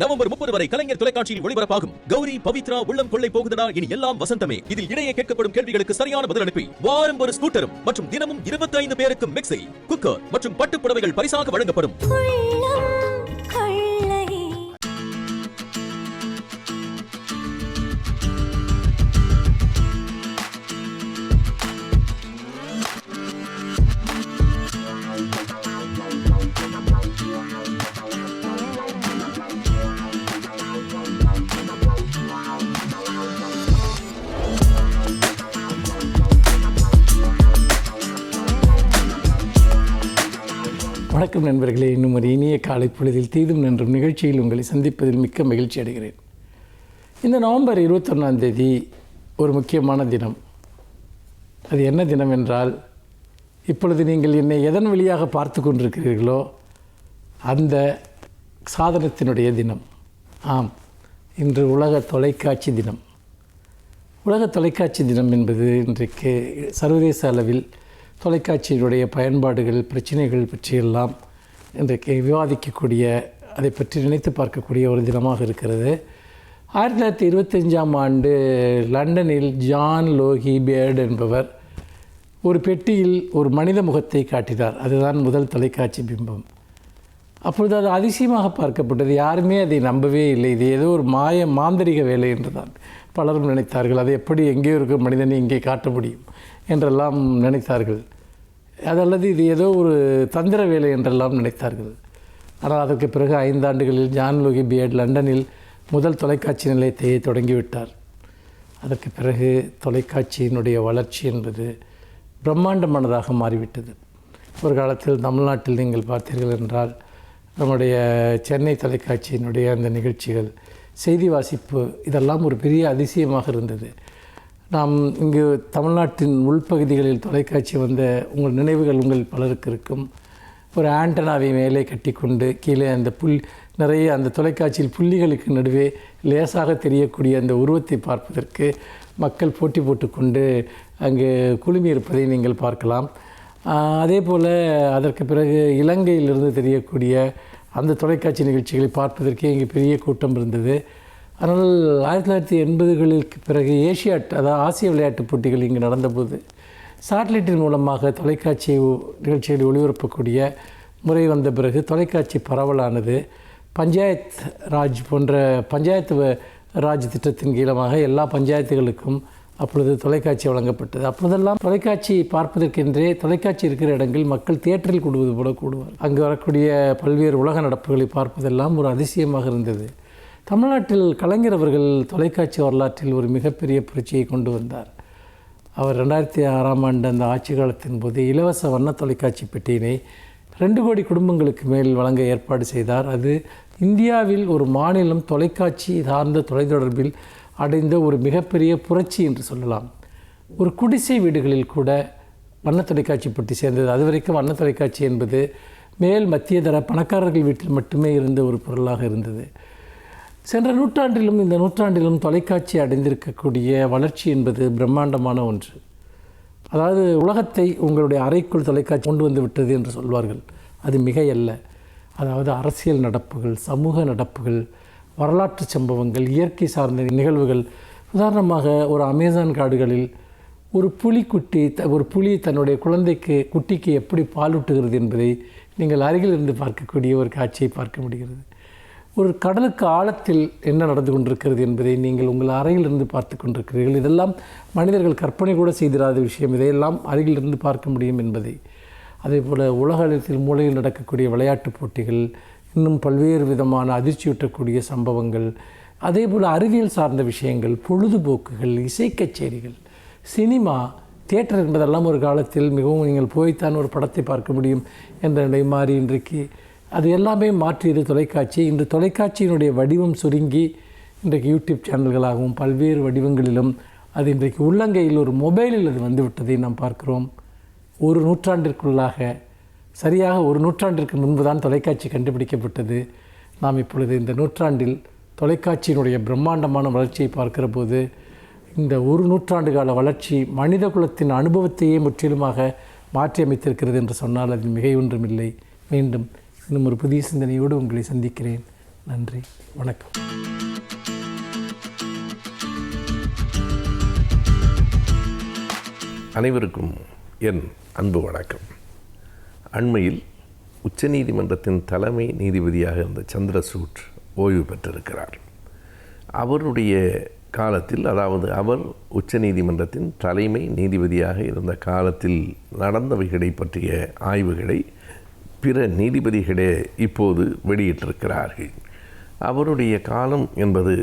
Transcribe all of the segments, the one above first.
November 30 வரை கலைஞர் தொலைக்காட்சியில் ஒளிபரப்பாகும் கௌரி பவித்ரா உள்ளம் கொள்ளை போகுதடா இனி எல்லாம் வசந்தமே. இதில் இடையே கேட்கப்படும் கேள்விகளுக்கு சரியான பதில் அனுப்பி வாரம் ஒரு ஸ்கூட்டரும் மற்றும் தினமும் 25 பேருக்கு மிக்ஸி, குக்கர் மற்றும் பட்டுப் புடவைகள் பரிசாக வழங்கப்படும். வணக்கம் நண்பர்களே, இன்னும் ஒரு இனிய காலை பொழுதில் தீதும் நன்றும் நிகழ்ச்சியில் உங்களை சந்திப்பதில் மிக்க மகிழ்ச்சி அடைகிறேன். இந்த நவம்பர் 21 ஒரு முக்கியமான தினம். அது என்ன தினம் என்றால், இப்பொழுது நீங்கள் என்னை எதன் வழியாக பார்த்து கொண்டிருக்கிறீர்களோ அந்த சாதனத்தினுடைய தினம். ஆம், இன்று உலக தொலைக்காட்சி தினம். உலக தொலைக்காட்சி தினம் என்பது இன்றைக்கு சர்வதேச அளவில் தொலைக்காட்சியினுடைய பயன்பாடுகள், பிரச்சனைகள் பற்றியெல்லாம் இன்றைக்கு விவாதிக்கக்கூடிய, அதை பற்றி நினைத்து பார்க்கக்கூடிய ஒரு தினமாக இருக்கிறது. 1925 லண்டனில் ஜான் லோகி பேர்டு என்பவர் ஒரு பெட்டியில் ஒரு மனித முகத்தை காட்டினார். அதுதான் முதல் தொலைக்காட்சி பிம்பம். அப்பொழுது அது அதிசயமாக பார்க்கப்பட்டது. யாருமே அதை நம்பவே இல்லை. இது ஏதோ ஒரு மாந்திரிக வேலை என்று தான் பலரும் நினைத்தார்கள். அதை எப்படி எங்கேயோ இருக்கிற மனிதனை இங்கே காட்ட முடியும் என்றெல்லாம் நினைத்தார்கள். அதல்லது இது ஏதோ ஒரு தந்திர வேலை என்றெல்லாம் நினைத்தார்கள். ஆனால் அதற்கு பிறகு 5 ஆண்டுகளில் ஜான் லோகி பேர்டு லண்டனில் முதல் தொலைக்காட்சி நிலையத்தை தொடங்கிவிட்டார். அதற்கு பிறகு தொலைக்காட்சியினுடைய வளர்ச்சி என்பது பிரம்மாண்டமானதாக மாறிவிட்டது. ஒரு காலத்தில் தமிழ்நாட்டில் நீங்கள் பார்த்தீர்கள் என்றால், நம்முடைய சென்னை தொலைக்காட்சியினுடைய அந்த நிகழ்ச்சிகள், செய்தி வாசிப்பு, இதெல்லாம் ஒரு பெரிய அதிசயமாக இருந்தது. நாம் இங்கு தமிழ்நாட்டின் உள்பகுதிகளில் தொலைக்காட்சி வந்த உங்கள் நினைவுகள் உங்கள் பலருக்கு இருக்கும். ஒரு ஆண்டனாவை மேலே கட்டி கொண்டு கீழே அந்த நிறைய அந்த தொலைக்காட்சியில் புள்ளிகளுக்கு நடுவே லேசாக தெரியக்கூடிய அந்த உருவத்தை பார்ப்பதற்கு மக்கள் போட்டி போட்டுக்கொண்டு அங்கு குழுமி இருப்பதை நீங்கள் பார்க்கலாம். அதே போல் அதற்கு பிறகு இலங்கையிலிருந்து தெரியக்கூடிய அந்த தொலைக்காட்சி நிகழ்ச்சிகளை பார்ப்பதற்கே இங்கே பெரிய கூட்டம் இருந்தது. ஆனால் 1980களுக்கு பிறகு ஏஷியாட், அதாவது ஆசிய விளையாட்டுப் போட்டிகள் இங்கு நடந்தபோது சேட்டலைட்டின் மூலமாக தொலைக்காட்சி நிகழ்ச்சிகளை ஒளிபரப்பக்கூடிய முறை வந்த பிறகு தொலைக்காட்சி பரவலானது. பஞ்சாயத் ராஜ் போன்ற பஞ்சாயத்து ராஜ் திட்டத்தின் கீழமாக எல்லா பஞ்சாயத்துகளுக்கும் அப்பொழுது தொலைக்காட்சி வழங்கப்பட்டது. அப்பொழுதெல்லாம் தொலைக்காட்சி பார்ப்பதற்கென்றே தொலைக்காட்சி இருக்கிற இடங்கள் மக்கள் தியேட்டரில் கூடுவது போல கூடுவார். அங்கு வரக்கூடிய பல்வேறு உலக நடப்புகளை பார்ப்பதெல்லாம் ஒரு அதிசயமாக இருந்தது. தமிழ்நாட்டில் கலைஞர் அவர்கள் தொலைக்காட்சி வரலாற்றில் ஒரு மிகப்பெரிய புரட்சியை கொண்டு வந்தார். அவர் 2006 அந்த ஆட்சி காலத்தின் போது இலவச வண்ண தொலைக்காட்சி பெட்டியினை 2 கோடி குடும்பங்களுக்கு மேல் வழங்க ஏற்பாடு செய்தார். அது இந்தியாவில் ஒரு மாநிலம் தொலைக்காட்சி சார்ந்த தொலைத்தொடர்பில் அடைந்த ஒரு மிகப்பெரிய புரட்சி என்று சொல்லலாம். ஒரு குடிசை வீடுகளில் கூட வண்ண தொலைக்காட்சி பெட்டி சேர்ந்தது. அதுவரைக்கும் வண்ண தொலைக்காட்சி என்பது மேல் மத்திய தர பணக்காரர்கள் வீட்டில் மட்டுமே இருந்த ஒரு பொருளாக இருந்தது. சென்ற நூற்றாண்டிலும் இந்த நூற்றாண்டிலும் தொலைக்காட்சி அடைந்திருக்கக்கூடிய வளர்ச்சி என்பது பிரம்மாண்டமான ஒன்று. அதாவது உலகத்தை உங்களுடைய அறைக்குள் தொலைக்காட்சி கொண்டு வந்து விட்டது என்று சொல்வார்கள். அது மிகையல்ல. அதாவது அரசியல் நடப்புகள், சமூக நடப்புகள், வரலாற்று சம்பவங்கள், இயற்கை சார்ந்த நிகழ்வுகள். உதாரணமாக ஒரு அமேசான் காடுகளில் ஒரு புலி தன்னுடைய குட்டிக்கு எப்படி பாலூட்டுகிறது என்பதை நீங்கள் அருகில் இருந்து பார்க்கக்கூடிய ஒரு காட்சியை பார்க்க முடிகிறது. ஒரு கடலுக்கு ஆழத்தில் என்ன நடந்து கொண்டிருக்கிறது என்பதை நீங்கள் உங்கள் அறையிலிருந்து பார்த்து கொண்டிருக்கிறீர்கள். இதெல்லாம் மனிதர்கள் கற்பனை கூட செய்திராத விஷயம். இதையெல்லாம் அருகிலிருந்து பார்க்க முடியும் என்பதை. அதே போல் உலகளத்தில் மூலையில் நடக்கக்கூடிய விளையாட்டுப் போட்டிகள், இன்னும் பல்வேறு விதமான அதிர்ச்சியூட்டக்கூடிய சம்பவங்கள், அதே போல் அறிவியல் சார்ந்த விஷயங்கள், பொழுதுபோக்குகள், இசை கச்சேரிகள், சினிமா, தியேட்டர் என்பதெல்லாம் ஒரு காலத்தில் மிகவும் நீங்கள் போய்த்தான் ஒரு படத்தை பார்க்க முடியும் என்ற நிலை மாறி இன்றைக்கு அது எல்லாமே மாற்றியது தொலைக்காட்சி. இன்று தொலைக்காட்சியினுடைய வடிவம் சுருங்கி இன்றைக்கு யூடியூப் சேனல்களாகவும் பல்வேறு வடிவங்களிலும் அது இன்றைக்கு உள்ளங்கையில் ஒரு மொபைலில் அது வந்துவிட்டதை நாம் பார்க்கிறோம். ஒரு நூற்றாண்டிற்குள்ளாக, சரியாக ஒரு நூற்றாண்டிற்கு முன்பு தான் தொலைக்காட்சி கண்டுபிடிக்கப்பட்டது. நாம் இப்பொழுது இந்த நூற்றாண்டில் தொலைக்காட்சியினுடைய பிரம்மாண்டமான வளர்ச்சியை பார்க்கிற போது இந்த ஒரு நூற்றாண்டு கால வளர்ச்சி மனித குலத்தின் அனுபவத்தையே முற்றிலுமாக மாற்றி அமைத்திருக்கிறது என்று சொன்னால் அது மிகை ஒன்றுமில்லை. மீண்டும் இன்னும் ஒரு புதிய சிந்தனையோடு உங்களை சந்திக்கிறேன். நன்றி, வணக்கம். அனைவருக்கும் என் அன்பு வணக்கம். அண்மையில் உச்சநீதிமன்றத்தின் தலைமை நீதிபதியாக இருந்த சந்திரசூட் ஓய்வு பெற்றிருக்கிறார். அவருடைய காலத்தில், அதாவது அவர் உச்சநீதிமன்றத்தின் தலைமை நீதிபதியாக இருந்த காலத்தில் நடந்தவைகளை பற்றிய ஆய்வுகளை பிற நீதிபதிகளே இப்போது வெளியிட்டிருக்கிறார்கள். அவருடைய காலம் என்பது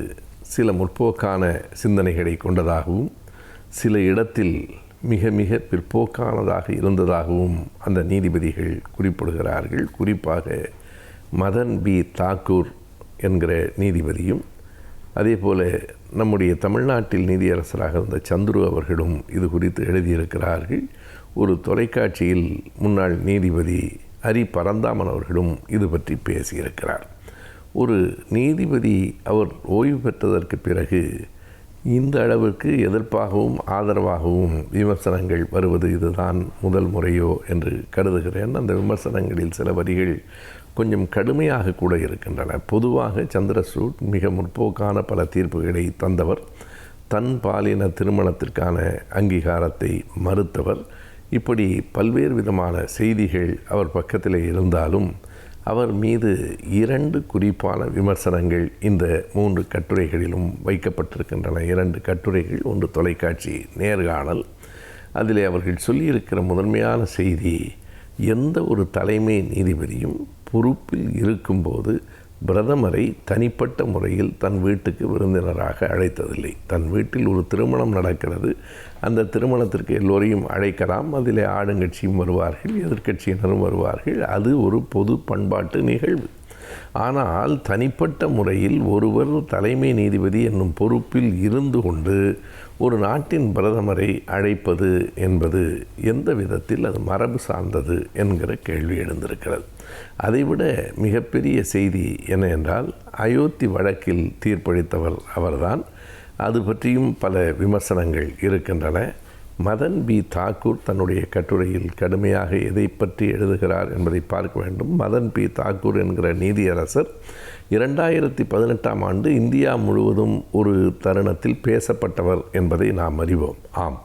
சில முற்போக்கான சிந்தனைகளை கொண்டதாகவும் சில இடத்தில் மிக மிக பிற்போக்கானதாக இருந்ததாகவும் அந்த நீதிபதிகள் குறிப்பிடுகிறார்கள். குறிப்பாக மதன் பி தாக்கூர் என்கிற நீதிபதியும், அதே போல் நம்முடைய தமிழ்நாட்டில் நீதியரசராக இருந்த சந்துரு அவர்களும் இது குறித்து எழுதியிருக்கிறார்கள். ஒரு தொலைக்காட்சியில் முன்னாள் நீதிபதி ஹரி பரந்தாமன் அவர்களும் இது பற்றி பேசியிருக்கிறார். ஒரு நீதிபதி அவர் ஓய்வு பெற்றதற்கு பிறகு இந்த அளவிற்கு எதிர்ப்பாகவும் ஆதரவாகவும் விமர்சனங்கள் வருவது இதுதான் முதல் முறையோ என்று கருதுகிறேன். அந்த விமர்சனங்களில் சில வரிகள் கொஞ்சம் கடுமையாக கூட இருக்கின்றன. பொதுவாக சந்திரசூட் மிக முற்போக்கான பல தீர்ப்புகளை தந்தவர், தன் பாலின திருமணத்திற்கான அங்கீகாரத்தை மறுத்தவர். இப்படி பல்வேறு விதமான செய்திகள் அவர் பக்கத்தில் இருந்தாலும் அவர் மீது 2 குறிப்பான விமர்சனங்கள் இந்த 3 கட்டுரைகளிலும் வைக்கப்பட்டிருக்கின்றன. 2 கட்டுரைகள், ஒன்று தொலைக்காட்சி நேர்காணல். அதில் அவர்கள் சொல்லியிருக்கிற முதன்மையான செய்தி, எந்த ஒரு தலைமை நீதிபதியும் பொறுப்பில் இருக்கும்போது பிரதமரை தனிப்பட்ட முறையில் தன் வீட்டுக்கு விருந்தினராக அழைத்ததில்லை. தன் வீட்டில் ஒரு திருமணம் நடக்கிறது, அந்த திருமணத்திற்கு எல்லோரையும் அழைக்கலாம். அதில் ஆளுங்கட்சியும் வருவார்கள், எதிர்க்கட்சியினரும் வருவார்கள். அது ஒரு பொது பண்பாட்டு நிகழ்வு. ஆனால் தனிப்பட்ட முறையில் ஒருவர் தலைமை நீதிபதி என்னும் பொறுப்பில் இருந்து கொண்டு ஒரு நாட்டின் பிரதமரை அழைப்பது என்பது எந்த விதத்தில் அது மரபு சார்ந்தது என்கிற கேள்வி எழுந்திருக்கிறது. அதைவிட மிகப்பெரிய செய்தி என்ன என்றால், அயோத்தி வழக்கில் தீர்ப்பளித்தவர் அவர்தான். அது பற்றியும் பல விமர்சனங்கள் இருக்கின்றன. மதன் பி தாக்கூர் தன்னுடைய கட்டுரையில் கடுமையாக எதை பற்றி எழுதுகிறார் என்பதை பார்க்க வேண்டும். மதன் பி தாக்கூர் என்கிற நீதியரசர் 2018ஆம் ஆண்டு இந்தியா முழுவதும் ஒரு தருணத்தில் பேசப்பட்டவர் என்பதை நாம் அறிவோம். ஆம்,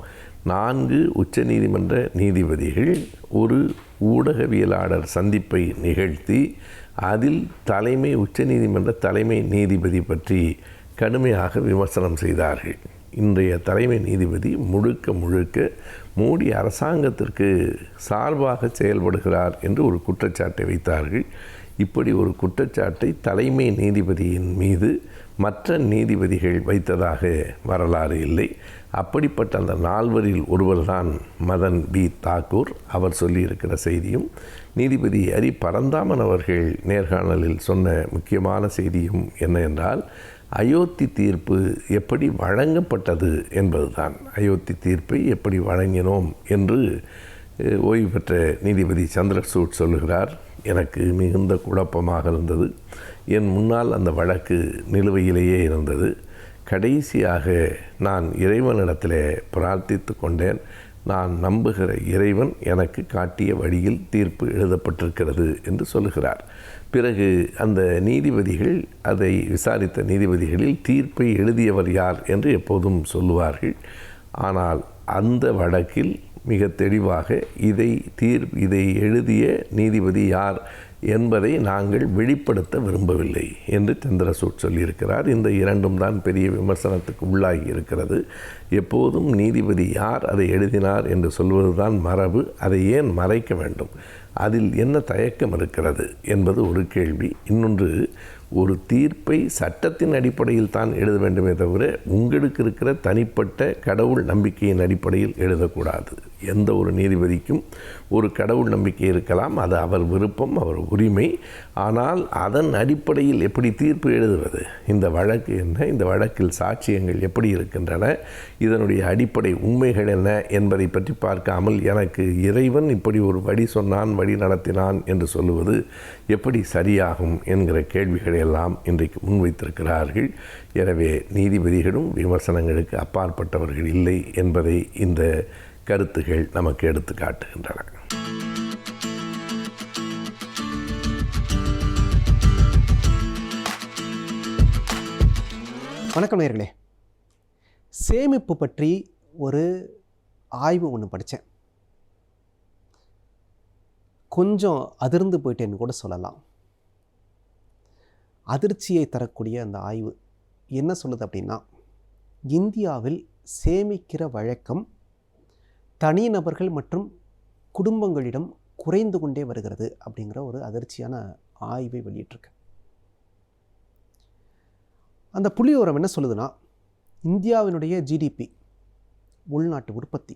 4 உச்சநீதிமன்ற நீதிபதிகள் ஒரு ஊடகவியலாளர் சந்திப்பை நிகழ்த்தி அதில் உச்சநீதிமன்ற தலைமை நீதிபதி பற்றி கடுமையாக விமர்சனம் செய்தார்கள். இன்றைய தலைமை நீதிபதி முழுக்க மோடி அரசாங்கத்திற்கு சார்பாக செயல்படுகிறார் என்று ஒரு குற்றச்சாட்டை வைத்தார்கள். இப்படி ஒரு குற்றச்சாட்டை தலைமை நீதிபதியின் மீது மற்ற நீதிபதிகள் வைத்ததாக வரலாறு இல்லை. அப்படிப்பட்ட அந்த 4வரில் ஒருவர்தான் மதன் பி தாக்கூர். அவர் சொல்லியிருக்கிற செய்தியும், நீதிபதி ஹரி பரந்தாமன் அவர்கள் நேர்காணலில் சொன்ன முக்கியமான செய்தியும் என்ன என்றால், அயோத்தி தீர்ப்பு எப்படி வழங்கப்பட்டது என்பதுதான். அயோத்தி தீர்ப்பை எப்படி வழங்கினோம் என்று ஓய்வு பெற்ற நீதிபதி சந்திரசூட் சொல்லுகிறார். எனக்கு மிகுந்த குழப்பமாக இருந்தது. என் முன்னால் அந்த வழக்கு நிலுவையிலேயே இருந்தது. கடைசியாக நான் இறைவனிடத்தில் பிரார்த்தித்து கொண்டேன். நான் நம்புகிற இறைவன் எனக்கு காட்டிய வழியில் தீர்ப்பு எழுதப்பட்டிருக்கிறது என்று சொல்லுகிறார். பிறகு அந்த நீதிபதிகள், அதை விசாரித்த நீதிபதிகளில் தீர்ப்பை எழுதியவர் யார் என்று எப்போதும் சொல்லுவார்கள். ஆனால் அந்த வழக்கில் மிக தெளிவாக இதை எழுதிய நீதிபதி யார் என்பதை நாங்கள் வெளிப்படுத்த விரும்பவில்லை என்று சந்திரசூட் சொல்லியிருக்கிறார். இந்த 2ம் தான் பெரிய விமர்சனத்துக்கு உள்ளாகி இருக்கிறது. எப்போதும் நீதிபதி யார் அதை எழுதினார் என்று சொல்வதுதான் மரபு. அதை ஏன் மறைக்க வேண்டும்? அதில் என்ன தயக்கம் இருக்கிறது என்பது ஒரு கேள்வி. இன்னொன்று, ஒரு தீர்ப்பை சட்டத்தின் அடிப்படையில் தான் எழுத வேண்டுமே தவிர உங்களுக்கு இருக்கிற தனிப்பட்ட கடவுள் நம்பிக்கையின் அடிப்படையில் எழுதக்கூடாது. எந்த ஒரு நீதிபதிக்கும் ஒரு கடவுள் நம்பிக்கை இருக்கலாம், அது அவர் விருப்பம், அவர் உரிமை. ஆனால் அதன் அடிப்படையில் எப்படி தீர்ப்பு எழுதுவது? இந்த வழக்கு என்ன, இந்த வழக்கில் சாட்சியங்கள் எப்படி இருக்கின்றன, இதனுடைய அடிப்படை உண்மைகள் என்ன என்பதை பற்றி பார்க்காமல் எனக்கு இறைவன் இப்படி ஒரு வழி சொன்னான், வழி நடத்தினான் என்று சொல்லுவது எப்படி சரியாகும் என்கிற கேள்விகளை எல்லாம் இன்றைக்கு முன்வைத்திருக்கிறார்கள். எனவே நீதிபதிகளும் விமர்சனங்களுக்கு அப்பாற்பட்டவர்கள் இல்லை என்பதை இந்த கருத்துகள் நமக்கு எடுத்து காட்டுகின்றன. வணக்கம் நேயர்களே. சேமிப்பு பற்றி ஒரு ஆய்வு ஒன்று படித்தேன். கொஞ்சம் அதிர்ந்து போயிட்டேன்னு கூட சொல்லலாம். அதிர்ச்சியை தரக்கூடிய அந்த ஆய்வு என்ன சொல்லுது அப்படின்னா, இந்தியாவில் சேமிக்கிற வழக்கம் தனிநபர்கள் மற்றும் குடும்பங்களிடம் குறைந்து கொண்டே வருகிறது அப்படிங்கிற ஒரு அதிர்ச்சியான ஆய்வை வெளியிட்டிருக்கு. அந்த புள்ளிவிவரம் என்ன சொல்லுதுன்னா, இந்தியாவினுடைய ஜிடிபி, உள்நாட்டு உற்பத்தி,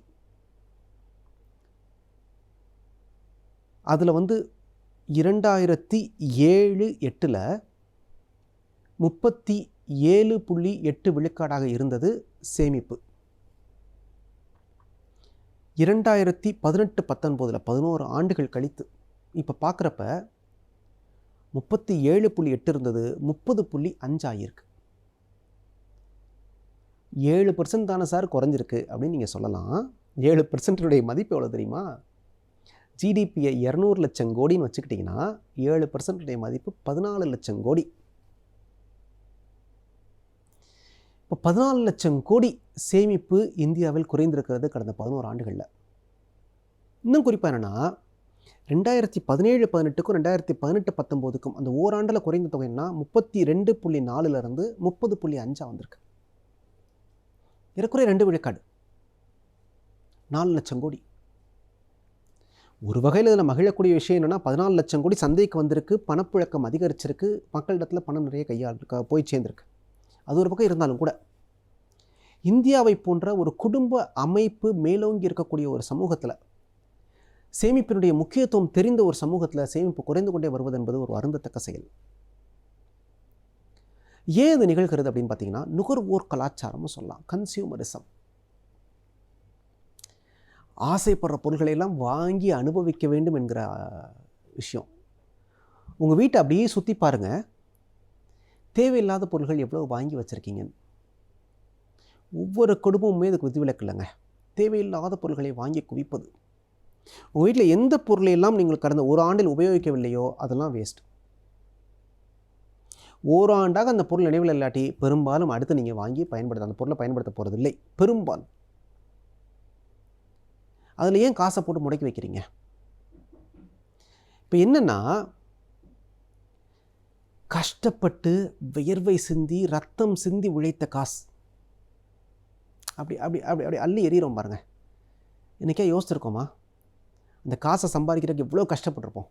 அதில் 2007-8 37.8 விழுக்காடாக இருந்தது சேமிப்பு. 2018-19 11 ஆண்டுகள் கழித்து இப்போ பார்க்குறப்ப 37.8 இருந்தது, 30.5 ஆகியிருக்கு. 7% தானே சார் குறைஞ்சிருக்கு அப்படின்னு நீங்கள் சொல்லலாம். 7%உடைய மதிப்பு எவ்வளோ தெரியுமா? ஜிடிபியை 200 லட்சம் கோடின்னு வச்சுக்கிட்டிங்கன்னா 7%உடைய மதிப்பு 14 லட்சம் கோடி. இப்போ 14 லட்சம் கோடி சேமிப்பு இந்தியாவில் குறைந்திருக்கிறது கடந்த 11 ஆண்டுகளில். இன்னும் குறிப்பாக என்னென்னா, 2017-18க்கும் 2018-19க்கும் அந்த ஓராண்டில் குறைந்த தொகைன்னா 32.4 30.5 வந்திருக்கு. ஏறக்குறைய 2 விழுக்காடு, 4 லட்சம் கோடி. ஒரு வகையில் இதில் மகிழக்கூடிய விஷயம் என்னென்னா, 14 லட்சம் கோடி சந்தைக்கு வந்திருக்கு, பணப்புழக்கம் அதிகரிச்சிருக்கு, மக்களிடத்தில் பணம் நிறைய போய் சேர்ந்துருக்கு. அது ஒரு பக்கம் இருந்தாலும் கூட, இந்தியாவை போன்ற ஒரு குடும்ப அமைப்பு மேலோங்கி இருக்கக்கூடிய ஒரு சமூகத்தில், சேமிப்பினுடைய முக்கியத்துவம் தெரிந்த ஒரு சமூகத்தில் சேமிப்பு குறைந்து கொண்டே வருவது என்பது ஒரு வருந்தத்தக்க செயல். ஏன் இது நிகழ்கிறது அப்படின்னு பார்த்தீங்கன்னா, நுகர்வோர் கலாச்சாரம்னு சொல்லலாம், கன்சியூமரிசம். ஆசைப்படுற பொருள்களையெல்லாம் வாங்கி அனுபவிக்க வேண்டும் என்கிற விஷயம். உங்கள் வீட்டை அப்படியே சுற்றி பாருங்கள், தேவையில்லாத பொருள்கள் எவ்வளோ வாங்கி வச்சுருக்கீங்கன்னு. ஒவ்வொரு குடும்பமுமே இதுக்கு விதிவிலக்கு இல்லைங்க. தேவையில்லாத பொருள்களை வாங்கி குவிப்பது. உங்கள் வீட்டில் எந்த பொருளையெல்லாம் நீங்கள் கடந்த ஒரு ஆண்டில் உபயோகிக்கவில்லையோ அதெல்லாம் வேஸ்ட். ஓராண்டாக அந்த பொருள் நினைவில் இல்லாட்டி பெரும்பாலும் அடுத்து நீங்கள் வாங்கி அந்த பொருளை பயன்படுத்த போகிறதில்லை பெரும்பாலும். அதில் ஏன் காசை போட்டு முடக்கி வைக்கிறீங்க? இப்போ என்னென்னா, கஷ்டப்பட்டு வியர்வை சிந்தி ரத்தம் சிந்தி உழைத்த காசு அப்படி அப்படி அப்படி அப்படி அள்ளி எறிகிறோம் பாருங்க. இன்றைக்கே யோசிச்சிருக்கோமா? அந்த காசை சம்பாதிக்கிறதுக்கு எவ்வளோ கஷ்டப்பட்டிருப்போம்.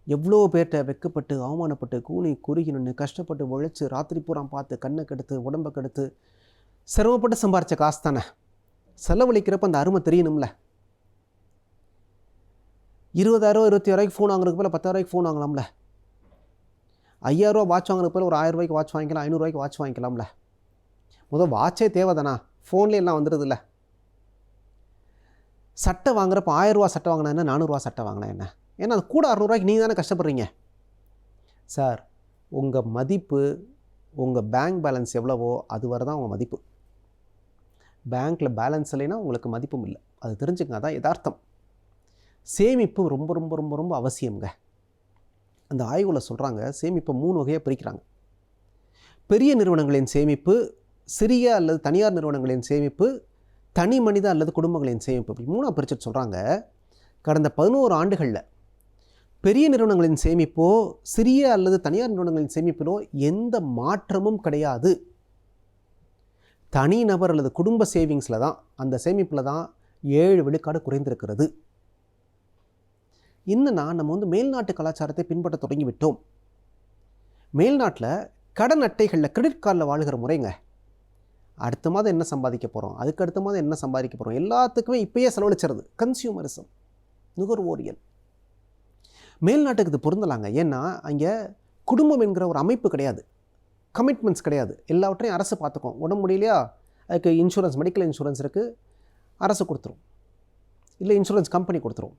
எவ்வளோ பேர்கிட்ட வெக்கப்பட்டு அவமானப்பட்டு கூனி குறுகி நின்று கஷ்டப்பட்டு உழைச்சி ராத்திரி பூரா பார்த்து கண்ணை கெடுத்து உடம்பை கெடுத்து சிரமப்பட்டு சம்பாரித்த காசு தானே. செலவழிக்கிறப்ப அந்த அருமை தெரியணும்ல. 20,000 21,000 ஃபோன் வாங்குறதுக்கு போல 10,000 ஃபோன் வாங்கலாம்ல. 5,000 வாட்ச் வாங்குறதுக்கு போல ஒரு 1,000 வாட்ச் வாங்கிக்கலாம், 500 வாட்ச் வாங்கிக்கலாம்ல. முதல் வாட்சே தேவைதானா? ஃபோன்லேயே எல்லாம் வந்துடுது இல்லை. சட்டை வாங்குறப்ப 1000 சட்டை வாங்கினா என்ன, 400 சட்டை வாங்கினா என்ன? ஏன்னா அது கூட 600 நீங்கள் தானே கஷ்டப்படுறீங்க. சார், உங்கள் மதிப்பு, உங்கள் பேங்க் பேலன்ஸ் எவ்வளவோ அது வரை தான் உங்கள் மதிப்பு. பேங்க்கில் பேலன்ஸ் இல்லைன்னா உங்களுக்கு மதிப்பும் இல்லை. அது தெரிஞ்சுங்க, அதான் யதார்த்தம். சேமிப்பு ரொம்ப ரொம்ப ரொம்ப ரொம்ப அவசியங்க. அந்த ஆய்வில் சொல்கிறாங்க, சேமிப்பை 3 வகையாக பிரிக்கிறாங்க. பெரிய நிறுவனங்களின் சேமிப்பு, சிறிய அல்லது தனியார் நிறுவனங்களின் சேமிப்பு, தனி மனித அல்லது குடும்பங்களின் சேமிப்பு, அப்படி 3ஆக பிரிச்சுட்டு சொல்கிறாங்க. கடந்த 11 ஆண்டுகளில் பெரிய நிறுவனங்களின் சேமிப்போ சிறிய அல்லது தனியார் நிறுவனங்களின் சேமிப்பிலோ எந்த மாற்றமும் கிடையாது. தனிநபர் அல்லது குடும்ப சேவிங்ஸில் தான், அந்த சேமிப்பில் தான் 7 விழுக்காடு குறைந்திருக்கிறது. இன்னும் நம்ம மேல்நாட்டு கலாச்சாரத்தை பின்பற்ற தொடங்கிவிட்டோம். மேல்நாட்டில் கடன் அட்டைகளில் கிரெடிட் கார்டில் வாழுகிற முறைங்க. அடுத்த மாதம் என்ன சம்பாதிக்க போகிறோம், அதுக்கு அடுத்த மாதம் என்ன சம்பாதிக்க போகிறோம், எல்லாத்துக்குமே இப்போயே செலவழிச்சிருது. கன்சியூமரிசம், நுகர்வோரியல். மேல்நாட்டுக்கு இது பொருந்தலாங்க. ஏன்னா அங்கே குடும்பம் என்கிற ஒரு அமைப்பு கிடையாது, கமிட்மெண்ட்ஸ் கிடையாது. எல்லாவற்றையும் அரசு பார்த்துக்கும். உடம்பு முடியலையா, அதுக்கு இன்சூரன்ஸ், மெடிக்கல் இன்சூரன்ஸ் இருக்குது, அரசு கொடுத்துரும். இல்லை இன்சூரன்ஸ் கம்பெனி கொடுத்துரும்.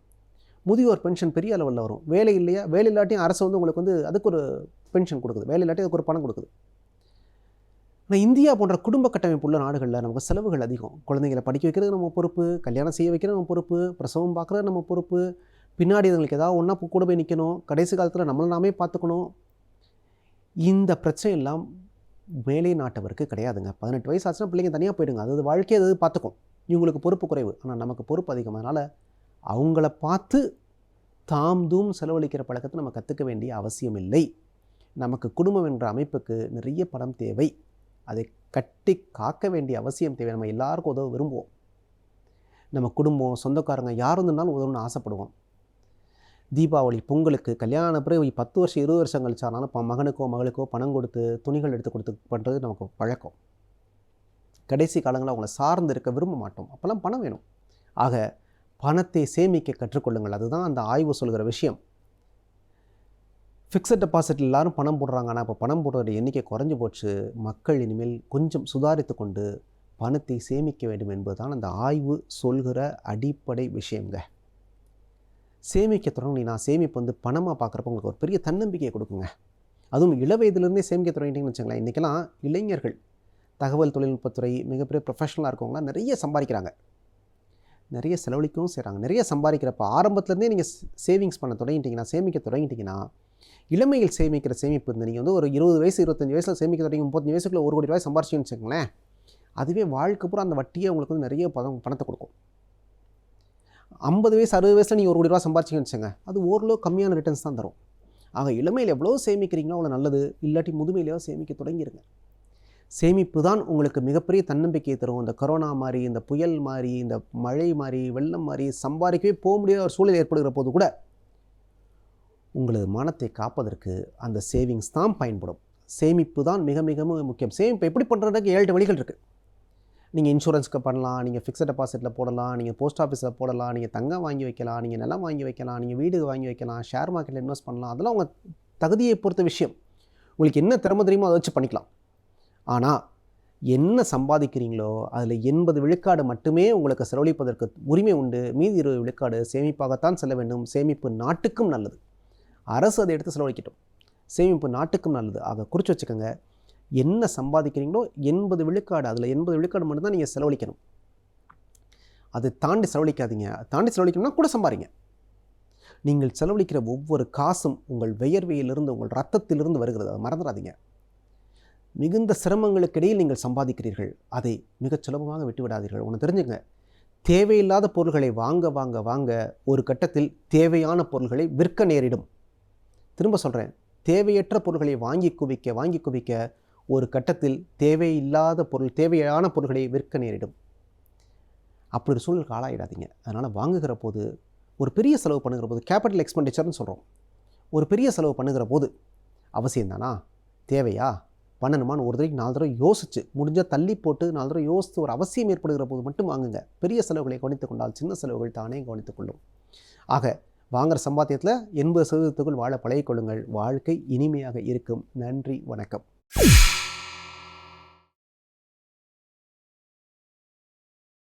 முதியோர் பென்ஷன் பெரிய அளவில் வரும். வேலை இல்லையா, வேலை இல்லாட்டியும் அரசு உங்களுக்கு அதுக்கு ஒரு பென்ஷன் கொடுக்குது, வேலை இல்லாட்டி அதுக்கு ஒரு பணம் கொடுக்குது. ஆனால் இந்தியா போன்ற குடும்ப கட்டமைப்பு உள்ள நாடுகளில் நமக்கு செலவுகள் அதிகம். குழந்தைங்களை படிக்க வைக்கிறது நம்ம பொறுப்பு, கல்யாணம் செய்ய வைக்கிறது நம்ம பொறுப்பு, பிரசவம் பார்க்குறது நம்ம பொறுப்பு, பின்னாடி அதுங்களுக்கு ஏதாவது ஒன்றா கூட போய் நிற்கணும், கடைசி காலத்தில் நம்மளை நாமே பார்த்துக்கணும். இந்த பிரச்சனை எல்லாம் மேலை நாட்டவருக்கு கிடையாதுங்க. 18 வயசு ஆச்சுன்னா பிள்ளைங்க தனியாக போயிடுங்க. அது வாழ்க்கையை அது பார்த்துக்கும். இவங்களுக்கு பொறுப்பு குறைவு, ஆனால் நமக்கு பொறுப்பு அதிகம். அதனால் அவங்கள பார்த்து தாம் தூம் செலவழிக்கிற பழக்கத்தை நம்ம கற்றுக்க வேண்டிய அவசியம் இல்லை. நமக்கு குடும்பம் என்ற அமைப்புக்கு நிறைய பணம் தேவை. அதை கட்டி காக்க வேண்டிய அவசியம் தேவை. நம்ம எல்லாருக்கும் உதவ விரும்புவோம். நம்ம குடும்பம், சொந்தக்காரங்க யார் இருந்தாலும் உதவணும்னு ஆசைப்படுவோம். தீபாவளி, பொங்கலுக்கு, கல்யாண பிறகு 10 வருஷம் 20 வருஷம் கழிச்சானாலும் மகனுக்கோ மகளுக்கோ பணம் கொடுத்து துணிகள் எடுத்து கொடுத்து பண்ணுறது நமக்கு பழக்கம். கடைசி காலங்களில் அவங்கள சார்ந்து இருக்க விரும்ப மாட்டோம். அப்போல்லாம் பணம் வேணும். ஆக பணத்தை சேமிக்க கற்றுக்கொள்ளுங்கள். அதுதான் அந்த ஆய்வு சொல்கிற விஷயம். ஃபிக்ஸட் டெபாசிட் எல்லாரும் பணம் போடுறாங்க. ஆனால் இப்போ பணம் போடுற எண்ணிக்கை குறைஞ்சி போச்சு. மக்கள் இனிமேல் கொஞ்சம் சுதாரித்து கொண்டு பணத்தை சேமிக்க வேண்டும் என்பதுதான் அந்த ஆய்வு சொல்கிற அடிப்படை விஷயங்க. சேமிக்க தொடங்கினா சேமிப்பு பணமாக பார்க்குறப்ப உங்களுக்கு ஒரு பெரிய தன்னம்பிக்கையை கொடுக்குங்க. அதுவும் இளவயதிலிருந்தே சேமிக்க தொடங்கிட்டீங்கன்னு வச்சுங்களேன். இன்றைக்கெல்லாம் இளைஞர்கள் தகவல் தொழில்நுட்பத்துறை மிகப்பெரிய ப்ரொஃபஷனலாக இருக்கவங்களாம் நிறைய சம்பாதிக்கிறாங்க, நிறைய செலவழிக்கவும் செய்கிறாங்க. நிறைய சம்பாதிக்கிறப்ப ஆரம்பத்துலேருந்தே நீங்கள் சேவிங்ஸ் பண்ண தொடங்கிட்டீங்கன்னா, சேமிக்க தொடங்கிட்டீங்கன்னா, இளமையில் சேமிக்கிற சேமிப்பு நீங்கள் ஒரு 20 வயசு 25 வயசில் சேமிக்க தொடங்கி 35 வயசுக்குள்ள 1 கோடி ரூபாய் சம்பாரிச்சிங்கன்னு வச்சுக்கோங்களேன். அதுவே வாழ்க்கை பூரா அந்த வட்டியை உங்களுக்கு நிறைய பணத்தை கொடுக்கும். 50 வயசு 60 வயசில் நீங்கள் 1 கோடி ரூபா சம்பாரிச்சிங்கன்னு வச்சுங்க, அது ஓரளவு கம்மியான ரிட்டர்ன்ஸ் தான் தரும். ஆக இளமையில் எவ்வளோ சேமிக்கிறீங்களோ அவ்வளோ நல்லது. இல்லாட்டி முதுமையிலேயோ சேமிக்க தொடங்கிடுங்க. சேமிப்பு தான் உங்களுக்கு மிகப்பெரிய தன்னம்பிக்கையை தரும். இந்த கொரோனா மாதிரி, இந்த புயல் மாதிரி, இந்த மழை மாதிரி, வெள்ளம் மாதிரி சம்பாதிக்கவே போக முடியாத ஒரு சூழல் ஏற்படுகிற போது கூட உங்களது மனத்தை காப்பதற்கு அந்த சேவிங்ஸ் தான் பயன்படும். சேமிப்பு தான் மிக மிக முக்கியம். சேமிப்பு எப்படி பண்ணுறதுக்கு 7 வழிகள் இருக்குது. நீங்கள் இன்சூரன்ஸ்க்கு பண்ணலாம், நீங்கள் ஃபிக்ஸட் டெபாசிட்டில் போடலாம், நீங்கள் போஸ்ட் ஆஃபீஸில் போடலாம், நீங்கள் தங்கம் வாங்கி வைக்கலாம், நீங்கள் நிலம் வாங்கி வைக்கலாம், நீங்கள் வீடு வாங்கி வைக்கலாம், ஷேர் மார்க்கெட்டில் இன்வெஸ்ட் பண்ணலாம். அதெல்லாம் உங்கள் தகுதியை பொறுத்த விஷயம். உங்களுக்கு என்ன திறமை தெரியுமோ அதை வச்சு பண்ணிக்கலாம். ஆனால் என்ன சம்பாதிக்கிறீங்களோ அதில் 80 விழுக்காடு மட்டுமே உங்களுக்கு செலவழிப்பதற்கு உரிமை உண்டு. மீதி 20 விழுக்காடு சேமிப்பாகத்தான் செல்ல வேண்டும். சேமிப்பு நாட்டுக்கும் நல்லது. அரசு அதை எடுத்து செலவழிக்கட்டும். சேமிப்பு நாட்டுக்கும் நல்லது. ஆக குறித்து வச்சுக்கோங்க. என்ன சம்பாதிக்கிறீங்களோ 80 விழுக்காடு, அதில் 80 விழுக்காடு மட்டும்தான் நீங்கள் செலவழிக்கணும். அதை தாண்டி செலவழிக்காதீங்க. தாண்டி செலவழிக்கணும்னா கூட சம்பாதிங்க. நீங்கள் செலவழிக்கிற ஒவ்வொரு காசும் உங்கள் வியர்வையிலிருந்து, உங்கள் ரத்தத்திலிருந்து வருகிறது. அதை மறந்துடாதீங்க. மிகுந்த சிரமங்களுக்கு இடையில் நீங்கள் சம்பாதிக்கிறீர்கள். அதை மிகச் சுலபமாக விட்டுவிடாதீர்கள். ஒன்று தெரிஞ்சுங்க, தேவையில்லாத பொருள்களை வாங்க வாங்க வாங்க ஒரு கட்டத்தில் தேவையான பொருள்களை விற்க நேரிடும். திரும்ப சொல்கிறேன், தேவையற்ற பொருள்களை வாங்கி குவிக்க ஒரு கட்டத்தில் தேவையான பொருள்களை விற்க நேரிடும். அப்படி ஒரு சூழலுக்கு ஆளாயிடாதீங்க. அதனால் வாங்குகிற போது, ஒரு பெரிய செலவு பண்ணுகிற போது, கேபிட்டல் எக்ஸ்பெண்டிச்சர்னு சொல்கிறோம். ஒரு பெரிய செலவு பண்ணுகிற போது அவசியம்தானா, தேவையா, பண்ணணுமான்னு ஒரு தடவைக்கு 4 தடவை யோசிச்சு, முடிஞ்சால் தள்ளி போட்டு 4 தடவை யோசித்து ஒரு அவசியம் ஏற்படுகிற போது மட்டும் வாங்குங்க. பெரிய செலவுகளை கவனித்துக் கொண்டால் சின்ன செலவுகள் தானே கவனித்துக் கொள்ளும். ஆக வாங்குகிற சம்பாத்தியத்தில் 80% வாழ பழகிக்கொள்ளுங்கள். வாழ்க்கை இனிமையாக இருக்கும். நன்றி, வணக்கம்.